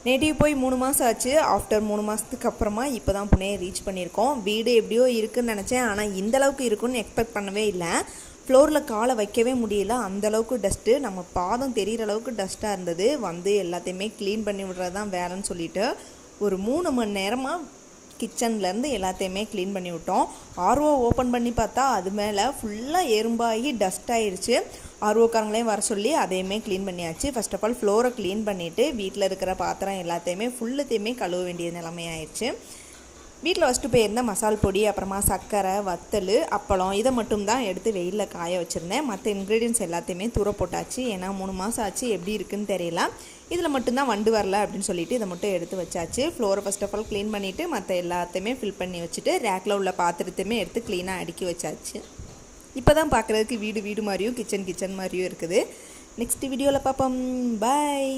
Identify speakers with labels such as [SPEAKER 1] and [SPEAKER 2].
[SPEAKER 1] Native போய் 3 மாதம் ஆச்சு. ஆஃப்டர் 3 மாதத்துக்கு அப்புறமா இப்போ தான் புனே ரீச் பண்ணியிருக்கோம். வீடு எப்படியோ இருக்குதுன்னு நினச்சேன், ஆனால் இந்தளவுக்கு இருக்குன்னு எக்ஸ்பெக்ட் பண்ணவே இல்லை. ஃப்ளோரில் காலை வைக்கவே முடியல, அந்தளவுக்கு டஸ்ட்டு. நம்ம பாதம் தெரிகிற அளவுக்கு டஸ்ட்டாக இருந்தது. வந்து எல்லாத்தையுமே க்ளீன் பண்ணி விடுறது தான் வேலைன்னு சொல்லிவிட்டு ஒரு 3 மணி நேரமாக கிச்சன்லேருந்து எல்லாத்தையுமே க்ளீன் பண்ணி விட்டோம். ஆர்ஓ ஓப்பன் பண்ணி பார்த்தா அது மேலே ஃபுல்லாக எறும்பாகி டஸ்ட் ஆகிடுச்சு. ஆர்ஓக்காரங்களையும் வர சொல்லி அதையுமே க்ளீன் பண்ணியாச்சு. ஃபர்ஸ்ட் ஆஃப் ஆல் ஃப்ளோரை க்ளீன் பண்ணிவிட்டு வீட்டில் இருக்கிற பாத்திரம் எல்லாத்தையுமே ஃபுல்லுத்தையுமே கழுவ வேண்டிய நிலைமையாயிடுச்சு. வீட்டில் வச்சுட்டு போயிருந்த மசால் பொடி, அப்புறமா சர்க்கரை, வத்தல், அப்பளம் இதை மட்டும்தான் எடுத்து வெயிலில் காய வச்சுருந்தேன். மற்ற இன்க்ரீடியன்ஸ் எல்லாத்தையுமே தூர போட்டாச்சு. ஏன்னா 3 மாதம் ஆச்சு, எப்படி இருக்குன்னு தெரியல. இதில் மட்டும்தான் வண்டு வரல அப்படின்னு சொல்லிட்டு இதை மட்டும் எடுத்து வச்சாச்சு. ஃப்ளோரை ஃபர்ஸ்ட் ஆஃப் ஆல் க்ளீன் பண்ணிவிட்டு மற்ற எல்லாத்தையுமே ஃபில் பண்ணி வச்சுட்டு ரேக்கில் உள்ள பாத்திரத்தையுமே எடுத்து க்ளீனாக அடுக்கி வச்சாச்சு. இப்போ தான் பார்க்குறதுக்கு வீடு மாதிரியும் கிச்சன் மாதிரியும் இருக்குது. நெக்ஸ்ட் வீடியோவில் பார்ப்போம். பாய்.